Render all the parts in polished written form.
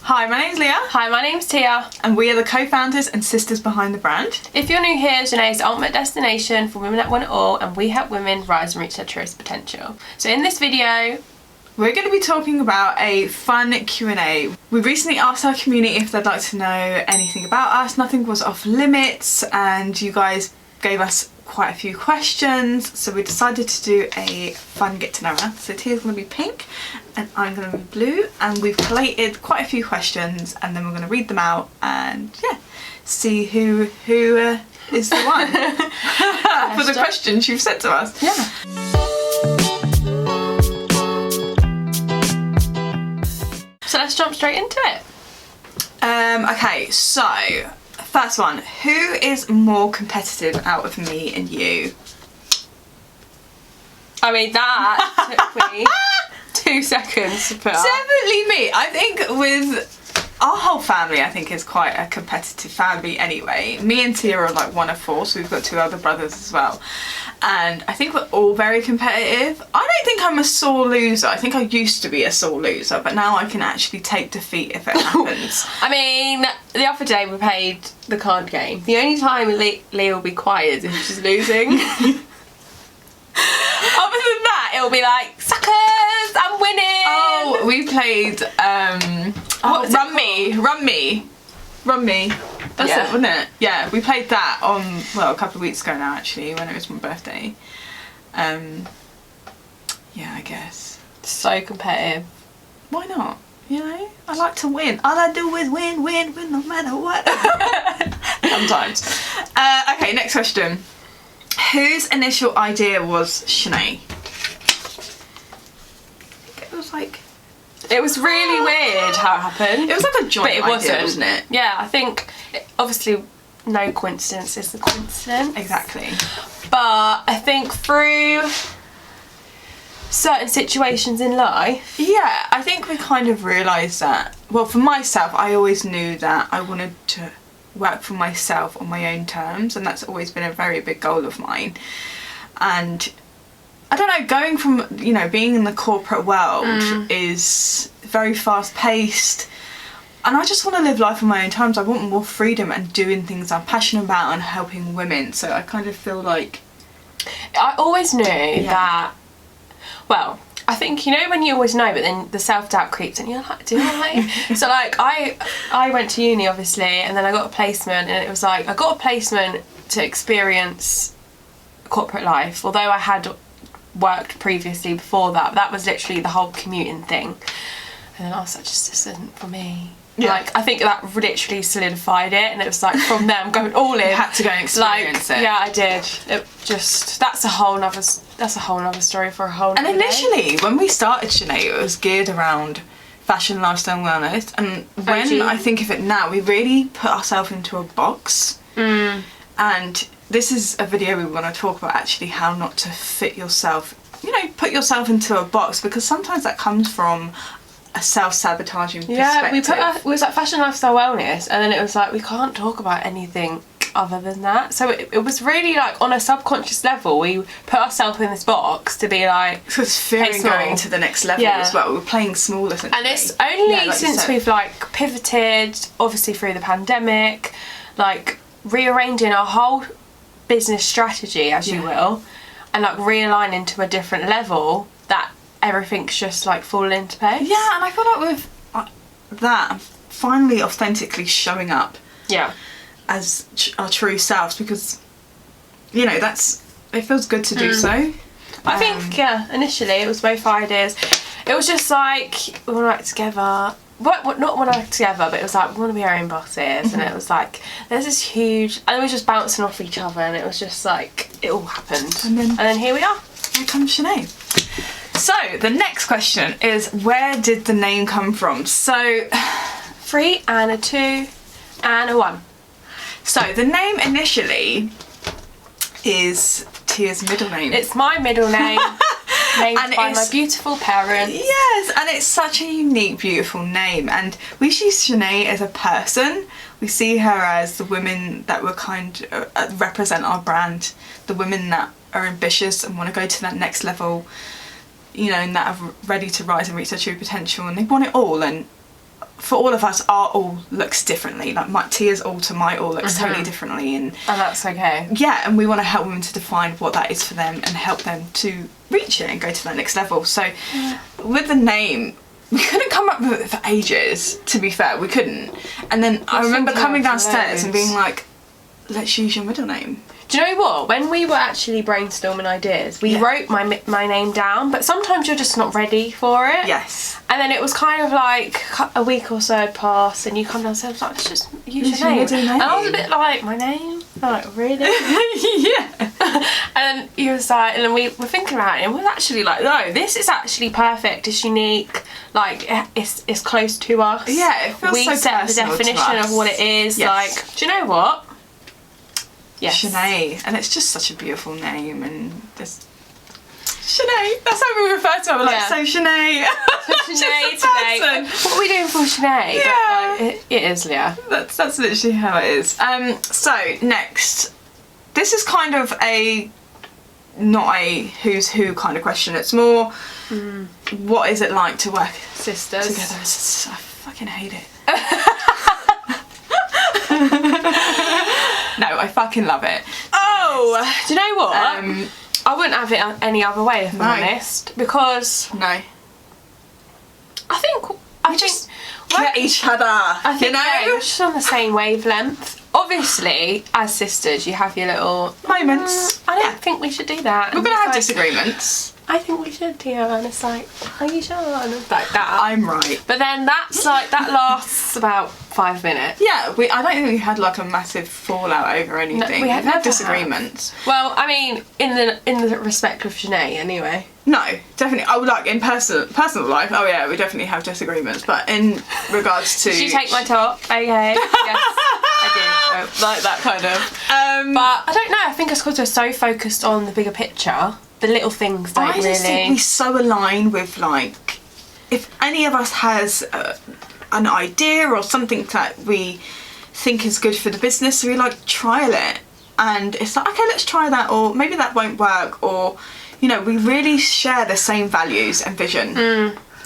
Hi, my name's Leah. Hi, my name's Tia. And we are the co-founders and sisters behind the brand. If you're new here, Zhené is the ultimate destination for women that want it all, and we help women rise and reach their truest potential. So in this video, we're going to be talking about a fun Q&A. We recently asked our community if they'd like to know anything about us. Nothing was off limits, and you guys gave us quite a few questions, so we decided to do a fun get to know us. So Tia's going to be pink and I'm going to be blue, and we've collated quite a few questions and then we're going to read them out and see who is the one for the questions you've sent to us. Yeah. So let's jump straight into it. Okay, so first one, who is more competitive out of me and you? I mean, that took me 2 seconds to put up. Definitely me. I think with our whole family, I think is quite a competitive family anyway. Me and Tia are like one of 4, so we've got 2 other brothers as well. And I think we're all very competitive. I don't think I'm a sore loser. I think I used to be a sore loser, but now I can actually take defeat if it happens. I mean, the other day we played the card game. The only time Leah will be quiet is if she's losing. Other than that, it'll be like, suckers, I'm winning! Oh, we played, Rummy. That's it, wasn't it? Yeah, we played that on, well, a couple of weeks ago now actually, when it was my birthday. Yeah, I guess. So competitive. Why not? You know, I like to win. All I do is win no matter what. Sometimes. Okay, next question. Whose initial idea was Zhené? I think it was like... It was really weird how it happened. It was like a joint idea, wasn't it? Yeah, I think, obviously, no coincidence is a coincidence. Exactly. But I think through certain situations in life... Yeah, I think we kind of realised that... Well, for myself, I always knew that I wanted to work for myself on my own terms, and that's always been a very big goal of mine. And I don't know, going from, you know, being in the corporate world is very fast paced, and I just want to live life on my own terms. I want more freedom and doing things I'm passionate about and helping women, so I kind of feel like... I always knew that, well, I think, you know, when you always know, but then the self-doubt creeps and you're like, do I? So like I went to uni obviously, and then I got a placement, and it was like I got a placement to experience corporate life, although I had worked previously before that. That was literally the whole commuting thing, and then I was like, just this isn't for me. Yeah. Like I think that literally solidified it, and it was like from there I'm going all in. You had to go and experience it. Yeah, I did. It just, that's a whole nother story for a whole nother And initially, when we started Zhené, it was geared around fashion, lifestyle, and wellness. And when I think of it now, we really put ourselves into a box. And this is a video we want to talk about, actually, how not to fit yourself, you know, put yourself into a box, because sometimes that comes from a self-sabotaging perspective. Yeah, it was like fashion, lifestyle, wellness, and then it was like we can't talk about anything other than that. So it was really like on a subconscious level we put ourselves in this box to be like, because fearing going to the next level as well. We're playing small, essentially. And it's only since we've like pivoted, obviously through the pandemic, like rearranging our whole business strategy, as you will, and like realigning to a different level, that everything's just like falling into place. Yeah, and I feel like with that, finally authentically showing up as our true selves, because, you know, it feels good to do so. I think, initially it was both ideas. It was just like, we want to work together. Not want to work together, but it was like, we want to be our own bosses. And it was like, there's this huge, and we were just bouncing off each other, and it was just like, it all happened. And then here we are. Here comes Zhené. So, the next question is, where did the name come from? So, 3 and a 2 and a 1. So, the name initially is Tia's middle name. It's my middle name, named by my beautiful parents. Yes, and it's such a unique, beautiful name. And we see Zhené as a person. We see her as the women that were represent our brand, the women that are ambitious and want to go to that next level, you know, and that are ready to rise and reach their true potential, and they want it all. And for all of us, our all looks differently. Like Tia's all to my all looks totally differently, and that's okay. Yeah, and we want to help women to define what that is for them and help them to reach it and go to that next level. So with the name, we couldn't come up with it for ages, to be fair, we couldn't. And then I remember coming downstairs and being like, let's use your middle name. Do you know what? When we were actually brainstorming ideas, we wrote my name down, but sometimes you're just not ready for it. Yes. And then it was kind of like a week or so had passed, and you come downstairs like, let's just use your name. And I was a bit like, my name? I'm like, really? Yeah. And he was like, and then we were thinking about it, and we were actually like, no, this is actually perfect. It's unique. Like, it's close to us. Yeah, it feels we so set the definition of what it is. Yes. Like, do you know what? Yes. Zhené, and it's just such a beautiful name, and just Zhené. That's how we refer to her. We're like, so Zhené. So Zhené today. What are we doing for Zhené? Yeah. But, it is, Leah. That's literally how it is. So next, this is kind of not a who's who kind of question. It's more, what is it like to work Sisters together? I fucking hate it. No, I fucking love it. Oh, do you know what? I wouldn't have it any other way, if I'm honest, because I think we just get each other. I think we're just on the same wavelength. Obviously, as sisters, you have your little moments. I don't think we should do that. We're gonna have disagreements. I think we should, Tia, and it's like, are you sure? And it's like that. I'm right. But then that lasts about 5 minutes. Yeah, I don't think we had like a massive fallout over anything. No, we had disagreements. Well, I mean, in the respect of Zhené, anyway. No, definitely. I would like in personal life. Oh yeah, we definitely have disagreements. But in regards to, did you take my top? Okay. Yes, I did. Like that kind of. But I don't know. I think it's because we're so focused on the bigger picture. The little things don't really. I just think we so align with, like, if any of us has an idea or something that we think is good for the business, we like trial it, and it's like, okay, let's try that, or maybe that won't work, or we really share the same values and vision.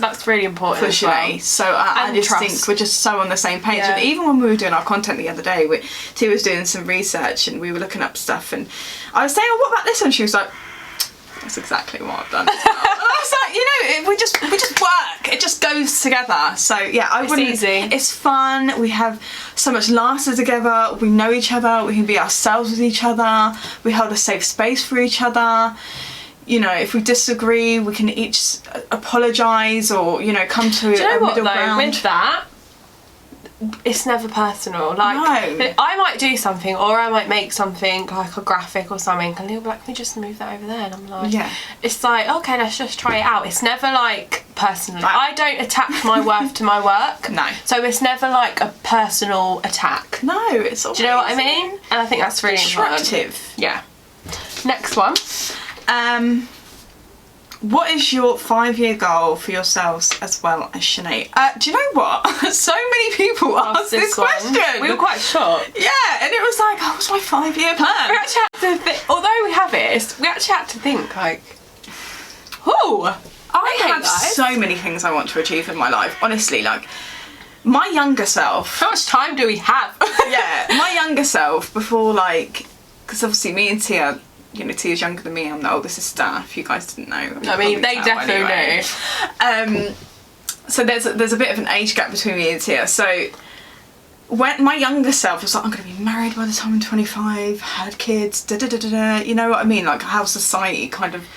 That's really important for Zhené. So I just think we're just so on the same page. And even when we were doing our content the other day, Tia was doing some research and we were looking up stuff, and I was saying, oh, what about this? And she was like, that's exactly what I've done. And I was like, we just work. It just goes together. So yeah, it's easy. It's fun. We have so much laughter together. We know each other. We can be ourselves with each other. We hold a safe space for each other. If we disagree, we can each apologise or come to a middle ground. With that, it's never personal. Like, no. I might do something, or I might make something like a graphic or something, and he'll be like, "Can we just move that over there?" And I'm like, "Yeah." It's like, okay, let's just try it out. It's never like personal. I don't attach my worth to my work. No. So it's never like a personal attack. No, it's always. Do you know what I mean? And I think that's really constructive. Important. Yeah. Next one. What is your 5-year goal for yourselves as well as Zhené? Do you know what? So many people asked this question. We were quite shocked. Yeah, and it was like, oh, what's my 5-year plan? We actually had to think, although we have it, we actually had to think like, I have so many things I want to achieve in my life. Honestly, like, my younger self. How much time do we have? Yeah, my younger self before, like, because obviously me and Tia, Tia's younger than me. I'm the older sister. If you guys didn't know, I mean, they definitely know. So there's a bit of an age gap between me and Tia. So when my younger self was like, I'm going to be married by the time I'm 25, had kids, you know what I mean? Like how society kind of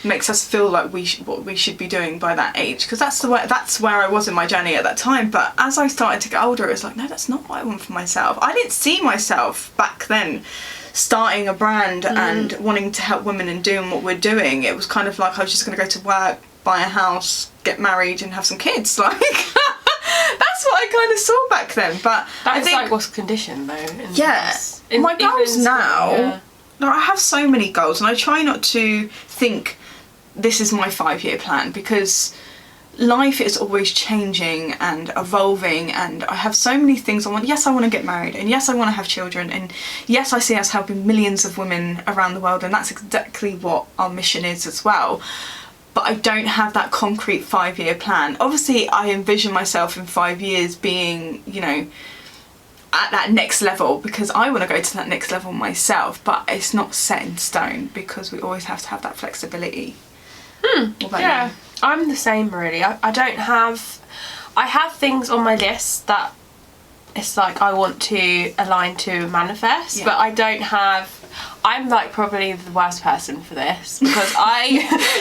makes us feel like what we should be doing by that age, because that's where I was in my journey at that time. But as I started to get older, it was like, no, that's not what I want for myself. I didn't see myself back then starting a brand and wanting to help women and doing what we're doing. It was kind of like I was just going to go to work, buy a house, get married and have some kids. Like that's what I kind of saw back then. But I think like what's conditioned though. My goals now, like, I have so many goals, and I try not to think this is my 5-year plan, because life is always changing and evolving, and I have so many things I want. Yes, I want to get married, and yes, I want to have children, and yes, I see us helping millions of women around the world, and that's exactly what our mission is as well. but I don't have that concrete 5-year plan. Obviously, I envision myself in 5 years being, you know, at that next level, because I want to go to that next level myself, but it's not set in stone because we always have to have that flexibility. What about Yeah, you? I'm the same really. I don't have... I have things on my list that it's like I want to align to manifest, Yeah. but I don't have... I'm like probably the worst person for this because I...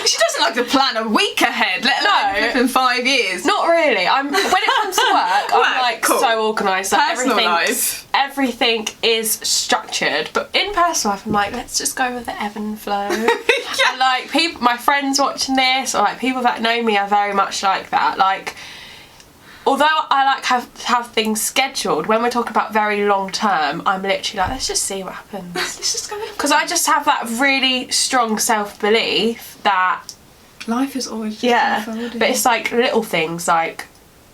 She doesn't like to plan a week ahead, let alone No. in 5 years. Not really. When it comes to work, I'm Right, like cool. so organised. Like Personal life. everything is structured. But in personal life, I'm like, let's just go with the ebb and flow. Yeah. And like people, my friends watching this, or like people that know me are very much like that. Like, although I like have things scheduled, when we're talking about very long term, I'm literally like, let's just see what happens. Let's just go with Because I just have that really strong self belief that. life is always just Yeah, unfolding. but it's like little things, like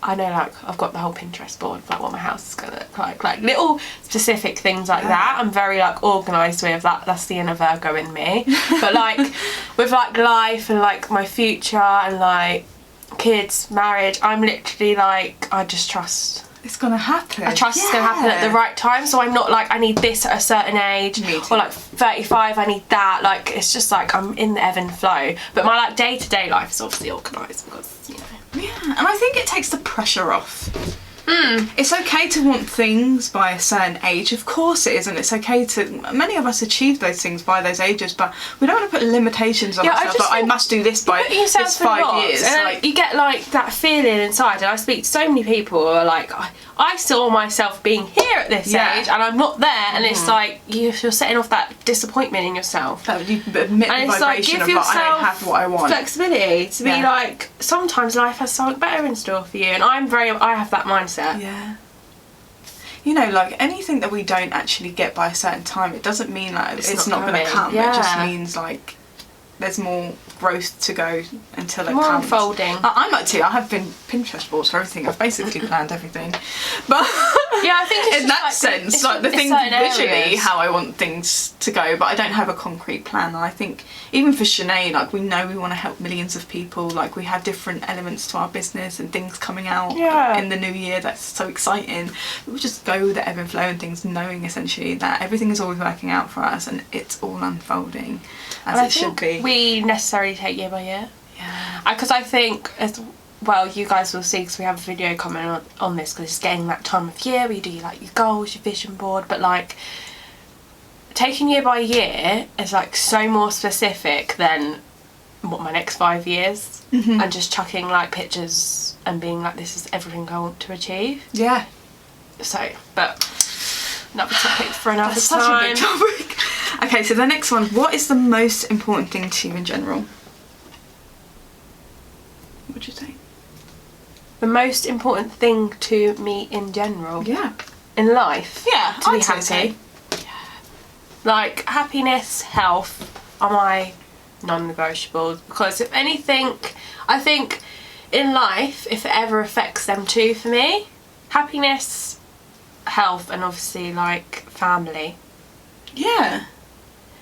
I know, like I've got the whole Pinterest board of like what my house is gonna look like little specific things like that. I'm very like organised with that. That's the inner Virgo in me. But like with like life and like my future and like kids, marriage, I'm literally like, I just trust. It's gonna happen. I trust it's gonna happen at the right time, so I'm not like I need this at a certain age, Me too. or like 35 I need that. Like it's just like I'm in the ebb and flow. But my like day-to-day life is obviously organised because, you know. Yeah, and I think it takes the pressure off. It's okay to want things by a certain age, of course it is, and it's okay to, many of us achieve those things by those ages, but we don't want to put limitations on ourselves, like I must do this by Putting yourself this through 5 lots, years. and then Like, you get like that feeling inside, and I speak to so many people who are like, I saw myself being here at this Yeah. age and I'm not there, and it's like you're setting off that disappointment in yourself. that you admit And the it's like, vibration give of like, I don't yourself have what I want. flexibility to be Yeah. like, sometimes life has something better in store for you, and I have that mindset. Yeah. You know, like anything that we don't actually get by a certain time, it doesn't mean like it's not going to coming. come. It just Yeah. means like there's more growth to go until it More comes. unfolding. I'm like Tia. I have been Pinterest boards for everything. I've basically planned everything. But Yeah, I think it's in just that like sense, it's like the in things certain visually, areas. how I want things to go, but I don't have a concrete plan. And I think even for Zhené, like we know we want to help millions of people. Like we have different elements to our business and things coming out Yeah. in the new year. That's so exciting. We'll just go with the ebb and flow and things, knowing essentially that everything is always working out for us and it's all unfolding as And it should be. we necessarily take year by year. Yeah. Because I think, as well, you guys will see, because we have a video coming on this, because it's getting that time of year where you do like your goals, your vision board, but like taking year by year is like so more specific than what my next 5 years, and just chucking like pictures and being like, this is everything I want to achieve. Yeah. So, but another topic for another That's time. such a big topic. Okay, so the next one. What is the most important thing to you in general? What would you say? The most important thing to me in general, Yeah. in life, Yeah, to be I'd say happy. Like happiness, health are my non-negotiables, because if anything, I think in life, if it ever affects them too, for me, happiness, health, and obviously like family. Yeah.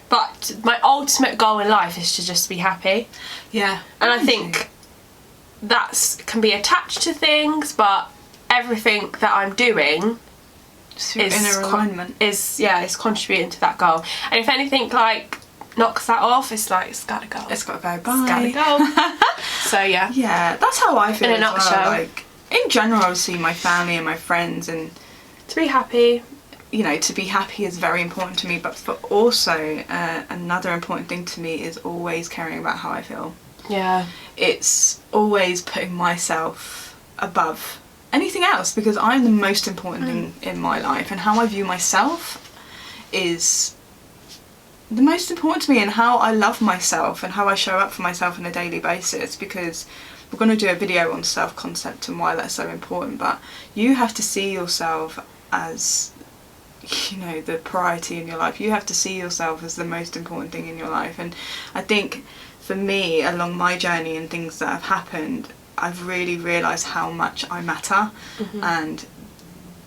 But my ultimate goal in life is to just be happy, Yeah. and I think that's can be attached to things, but everything that I'm doing Just your is inner alignment. is contributing to that goal. And if anything like knocks that off, it's like it's gotta go. It's got to go. Bye. It's gotta go. So yeah. Yeah, that's how I feel In a as nutshell. well. Like in general, obviously my family and my friends, and To be happy. you know, to be happy is very important to me. But for also another important thing to me is always caring about how I feel. Yeah. It's always putting myself above anything else, because I'm the most important thing in my life, and how I view myself is the most important to me, and how I love myself and how I show up for myself on a daily basis, because we're going to do a video on self-concept and why that's so important, but you have to see yourself as, you know, the priority in your life. You have to see yourself as the most important thing in your life. And I think for me, along my journey and things that have happened, I've really realised how much I matter, and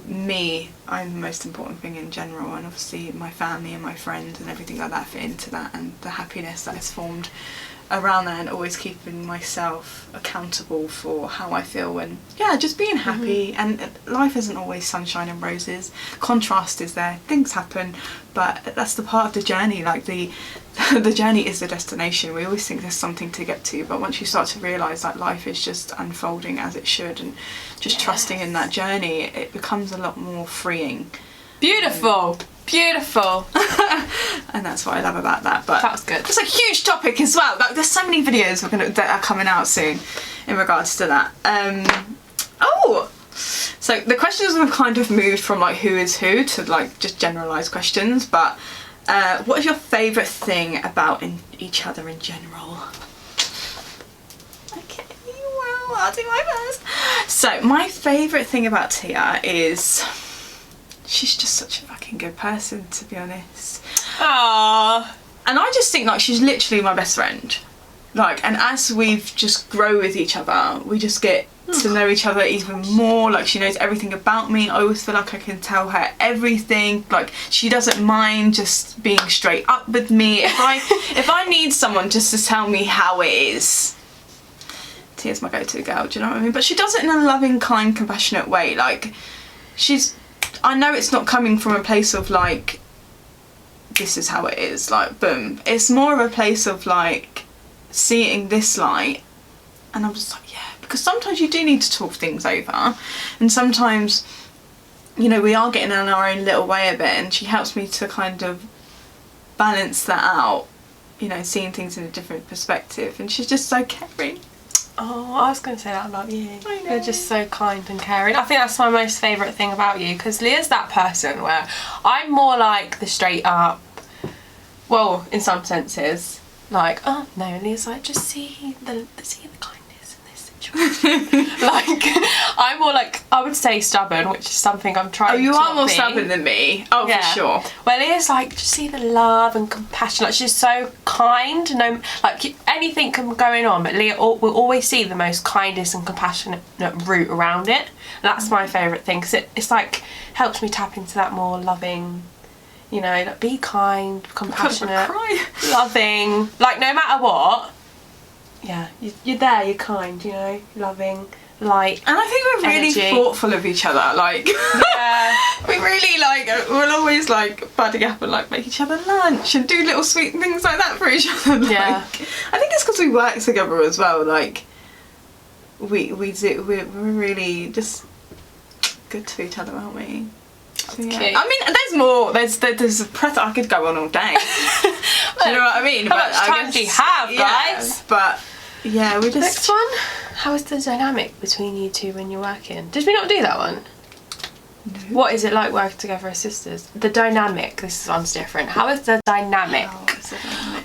me, I'm the most important thing in general, and obviously my family and my friends and everything like that fit into that, and the happiness that is formed around that, and always keeping myself accountable for how I feel, and yeah, just being happy. And life isn't always sunshine and roses. Contrast is there, things happen, but that's the part of the journey. Like the journey is the destination. We always think there's something to get to, but once you start to realise that life is just unfolding as it should, and just trusting in that journey, it becomes a lot more freeing. Beautiful. Beautiful. And that's what I love about that. But that's good. It's a huge topic as well. Like, there's so many videos that are coming out soon in regards to that. So the questions have kind of moved from like who is who to like just generalised questions, but what is your favourite thing about each other in general? Okay, well, I'll do my best. So my favourite thing about Tia is she's just such a fucking good person, to be honest. Aww. And I just think like she's literally my best friend. Like, and as we've just grow with each other, we just get to know each other even more. Like, she knows everything about me. I always feel like I can tell her everything. Like, she doesn't mind just being straight up with me. If I need someone just to tell me how it is, Tia's my go-to girl, do you know what I mean? But she does it in a loving, kind, compassionate way. Like, I know it's not coming from a place of like, this is how it is, like, boom. It's more of a place of like seeing this light, and I'm just like, yeah, because sometimes you do need to talk things over, and sometimes, you know, we are getting in our own little way a bit, and she helps me to kind of balance that out, you know, seeing things in a different perspective, and she's just so caring. Oh, I was going to say that about you. I know. You're just so kind and caring. I think that's my most favourite thing about you, because Leah's that person where I'm more like the straight up, well, in some senses, like, oh no, Leah's like, just see the kindness in this situation. Like, I'm more like, I would say stubborn, which is something I'm trying to you are not more be. stubborn than me. Oh, yeah. For sure. Well, Leah's like, just see the love and compassion. Like, she's so kind. No, like, anything can be going on, but Leah will always see the most kindest and compassionate route around it. And that's my favourite thing, because it's like, helps me tap into that more loving, you know, like, be kind, compassionate, loving. Like, no matter what, yeah, you're there, you're kind, you know, loving, light. And I think we're really thoughtful of each other. Like, yeah, we really like, we'll always like buddy up and like make each other lunch and do little sweet things like that for each other. Like, yeah, I think it's because we work together as well. Like, we're really just good to each other, aren't we? So, yeah. I mean, there's more. There's a breath. I could go on all day. Do you know what I mean? How much time do you have, guys? But yeah, we just. Next one. How is the dynamic between you two when you're working? Did we not do that one? No. What is it like working together as sisters? The dynamic. This one's different. How is the dynamic?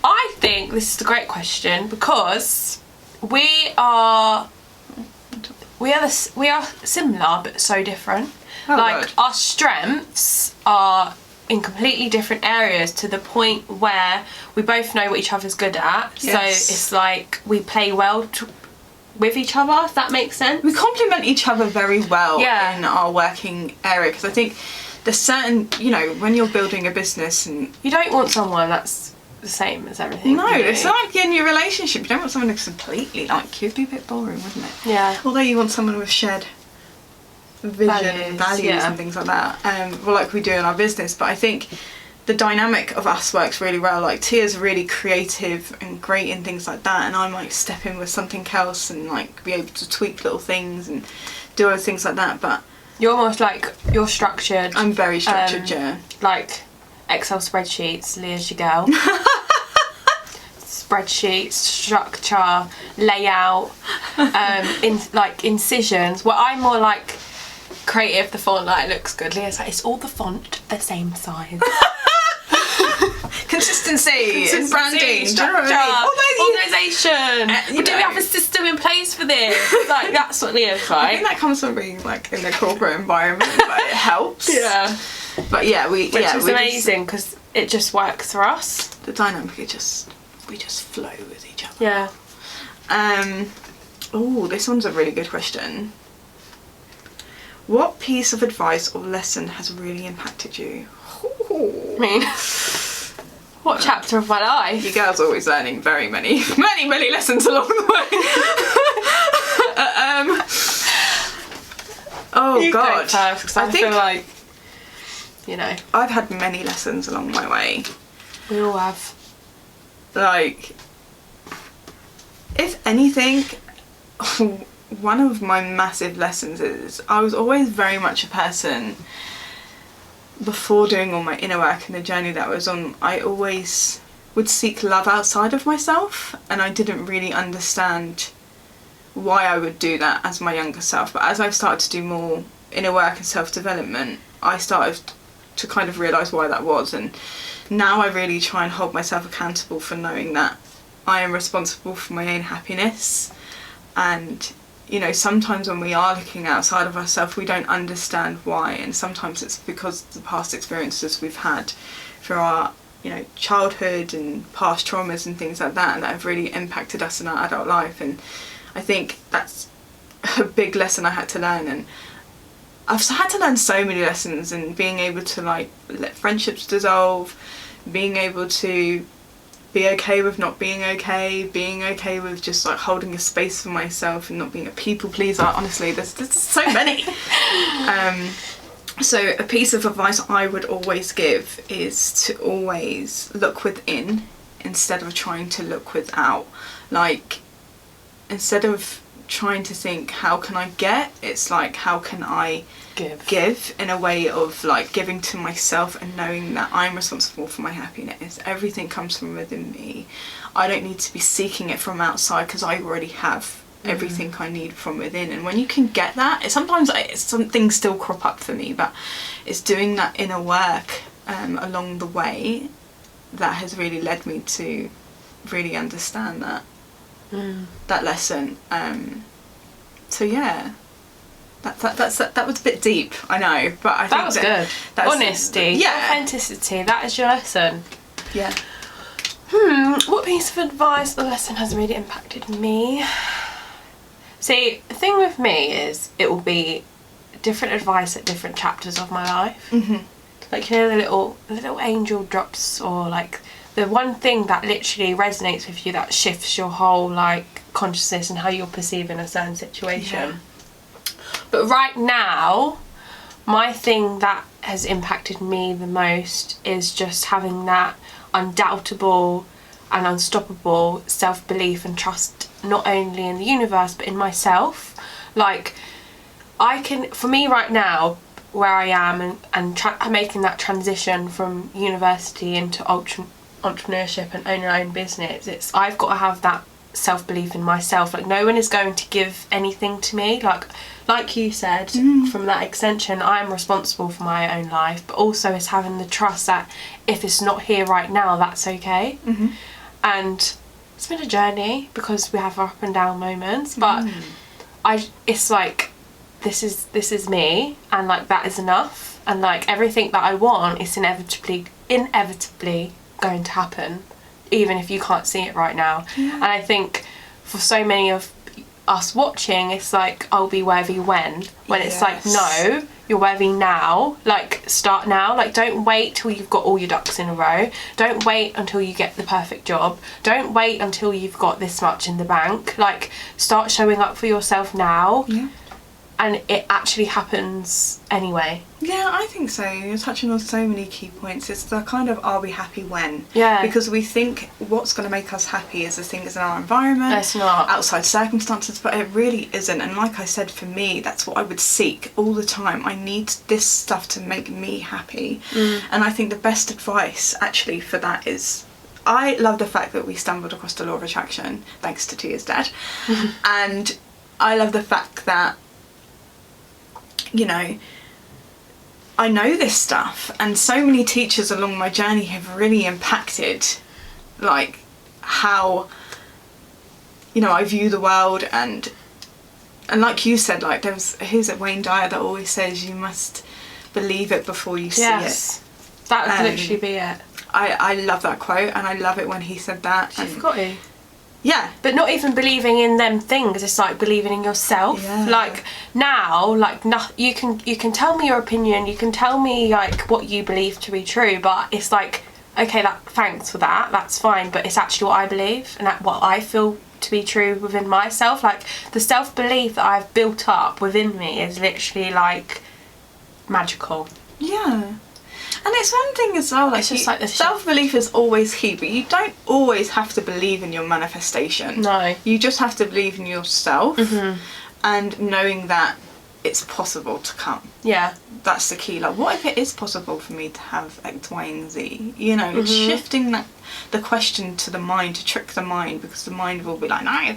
I think this is a great question, because we are similar but so different. Oh, like, God. our strengths are in completely different areas, to the point where we both know what each other's good at. Yes. So it's like we play well with each other, if that makes sense. We complement each other very well in our working area, because I think there's certain, you know, when you're building a business, and you don't want someone that's the same as everything. No, it's like in your relationship, you don't want someone who's completely like you. It'd be a bit boring, wouldn't it? Yeah. Although you want someone with shared vision, values and things like that, well, like we do in our business. But I think the dynamic of us works really well. Like, Tia's really creative and great in things like that, and I might step in with something else and like be able to tweak little things and do other things like that. But you're almost like, you're structured. I'm very structured, yeah. Like Excel spreadsheets, Leah's your girl. Spreadsheets, structure, layout, incisions. Well, I'm more like creative, the font, like, looks good. Leah's like, it's all the font the same size. Consistency and branding, structure, organisation. Do we have a system in place for this? Like, that's what Leah's like. I think that comes from being like in the corporate environment, but it helps. Yeah. But yeah, which is amazing, because it just works for us. The dynamic, we just flow with each other. Yeah. Oh, this one's a really good question. What piece of advice or lesson has really impacted you? I mean, what chapter of my life? You girls are always learning many lessons along the way. Oh you God! Go first, 'cause I feel like, you know, I've had many lessons along my way. We all have. Like, if anything, one of my massive lessons is I was always very much a person, before doing all my inner work and the journey that I was on, I always would seek love outside of myself, and I didn't really understand why I would do that as my younger self. But as I've started to do more inner work and self-development, I started to kind of realise why that was, and now I really try and hold myself accountable for knowing that I am responsible for my own happiness. And you know, sometimes when we are looking outside of ourselves, we don't understand why, and sometimes it's because of the past experiences we've had through our, you know, childhood and past traumas and things like that, and that have really impacted us in our adult life. And I think that's a big lesson I had to learn, and I've had to learn so many lessons, and being able to like let friendships dissolve, being able to be okay with not being okay with just like holding a space for myself and not being a people pleaser. Honestly, there's so many. So a piece of advice I would always give is to always look within instead of trying to look without. Like, instead of trying to think how can I get, it's like how can I give in a way of like giving to myself and knowing that I'm responsible for my happiness. Everything comes from within me. I don't need to be seeking it from outside, because I already have everything I need from within. And when you can get that, sometimes some things still crop up for me, but it's doing that inner work along the way that has really led me to really understand that lesson. So yeah, that was a bit deep, I know, but I think that was good. Honesty, authenticity. That is your lesson. Yeah. What piece of advice or lesson has really impacted me? See, the thing with me is it will be different advice at different chapters of my life. Like, you know, the little angel drops, or like the one thing that literally resonates with you, that shifts your whole like consciousness and how you're perceiving a certain situation. But right now, my thing that has impacted me the most is just having that undoubtable and unstoppable self-belief and trust, not only in the universe but in myself. Like, for me right now, where I am and making that transition from university into entrepreneurship and owning my own business, I've got to have that self-belief in myself. Like, no one is going to give anything to me. Like you said, from that extension, I'm responsible for my own life, but also it's having the trust that if it's not here right now, that's okay. And it's been a journey, because we have our up and down moments, but it's like, this is me, and like that is enough, and like everything that I want is inevitably going to happen, even if you can't see it right now. And I think for so many of us watching, it's like, I'll be worthy when it's like, no, you're worthy now. Like, start now. Like, don't wait till you've got all your ducks in a row. Don't wait until you get the perfect job. Don't wait until you've got this much in the bank. Like, start showing up for yourself now. And it actually happens anyway. Yeah, I think so. You're touching on so many key points. It's the kind of, are we happy when? Yeah. Because we think what's going to make us happy is the things in our environment. It's not. Outside circumstances, but it really isn't. And like I said, for me, that's what I would seek all the time. I need this stuff to make me happy. And I think the best advice actually for that is, I love the fact that we stumbled across the law of attraction, thanks to Tia's dad. And I love the fact that, you know, I know this stuff, and so many teachers along my journey have really impacted like how, you know, I view the world. And like you said, like, who's it, Wayne Dyer, that always says you must believe it before you see it. That would literally be it. I love that quote, and I love it when he said that. You've got to. Yeah. But not even believing in them things, it's like believing in yourself. Yeah. Like now, like you can tell me your opinion, you can tell me like what you believe to be true, but it's like, okay, thanks for that, that's fine, but it's actually what I believe and what I feel to be true within myself. Like the self-belief that I've built up within me is literally like magical. Yeah. And it's one thing as well, like, It's just like the self-belief is always key, but you don't always have to believe in your manifestation. No. You just have to believe in yourself and knowing that it's possible to come. Yeah. That's the key. Like, what if it is possible for me to have X, Y, and Z? You know, shifting the question to the mind, to trick the mind, because the mind will be like, no.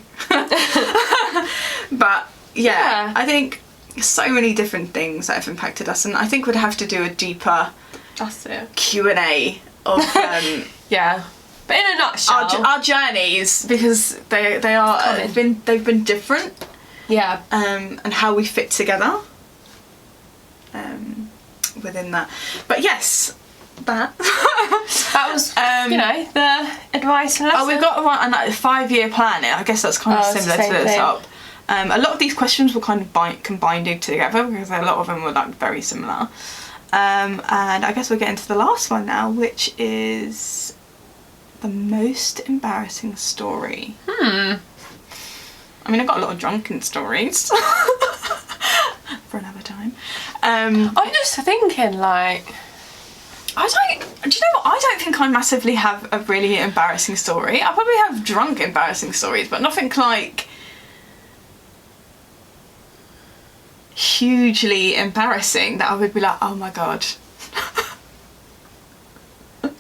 But, yeah, I think so many different things that have impacted us, and I think we'd have to do a deeper... That's it. Q&A of yeah, but in a nutshell, our journeys, because they've been different. Yeah. And how we fit together. Within that, but yes, that was you know, the advice and lesson. Oh, we've got one, and like a 5-year plan. I guess that's kind of similar to this up. A lot of these questions were kind of combined together because a lot of them were like very similar. And I guess we'll get into the last one now, which is the most embarrassing story. I mean, I've got a lot of drunken stories for another time. I'm just thinking, like, do you know what? I don't think I massively have a really embarrassing story. I probably have drunk embarrassing stories, but nothing like hugely embarrassing that I would be like, oh my god.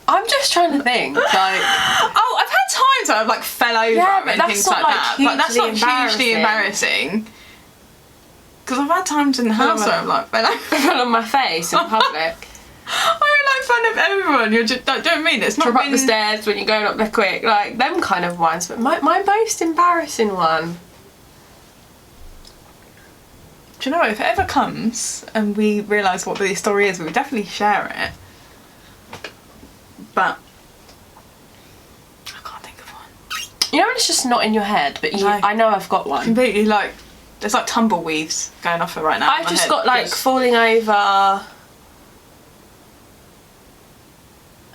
I'm just trying to think, like... Oh, I've had times where I've like fell over and things like that, but that's not hugely embarrassing. Because I've had times in the house where I've like fell on my face in public. I like fun of everyone. You're just, don't mean it's not. Drop up the stairs when you're going up there quick, like them kind of ones. But my most embarrassing one. Do you know what, if it ever comes and we realise what the story is, we'll definitely share it. But I can't think of one. You know when it's just not in your head, but I know I've got one. Completely, like, there's like tumbleweeds going off it right now. I've just got like falling over.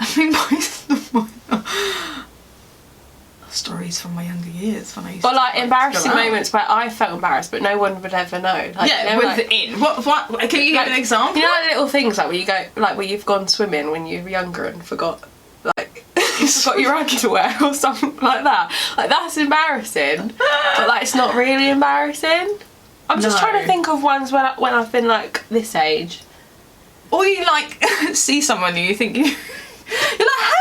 I mean, most of my stories from my younger years when I used to... But like embarrassing moments where I felt embarrassed but no one would ever know. Like, yeah, you know, within. What, can you give an example? You know like little things like where you go, like where you've gone swimming when you were younger and forgot, like, you forgot your underwear or something like that. Like, that's embarrassing. But like, it's not really embarrassing. I'm just trying to think of ones when I've been like this age. Or you like see someone and you think you're like, hey!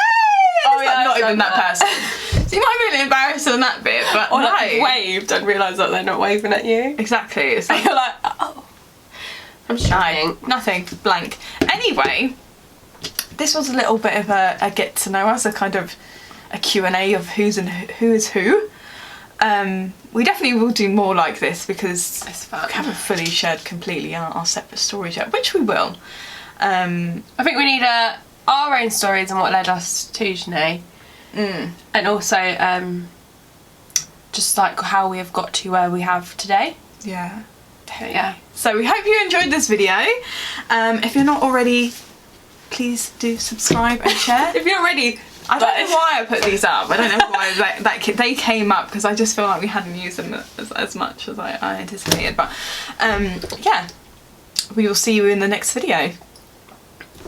Oh yeah, like, not even that person. So you might be really embarrassed in that bit, but or like waved and realise that they're not waving at you. Exactly. It's like, you're like, oh. I'm just nothing, blank. Anyway, this was a little bit of a get to know us, a kind of a Q&A of who is who. We definitely will do more like this because we haven't fully shared completely our separate stories yet, which we will. I think we need our own stories and what led us to Zhené. And also just like how we have got to where we have today. Yeah. So we hope you enjoyed this video. If you're not already, please do subscribe and share. If you're not ready, I don't know why I put these up. I don't know why they came up, because I just feel like we hadn't used them as much as I anticipated. But yeah, we will see you in the next video.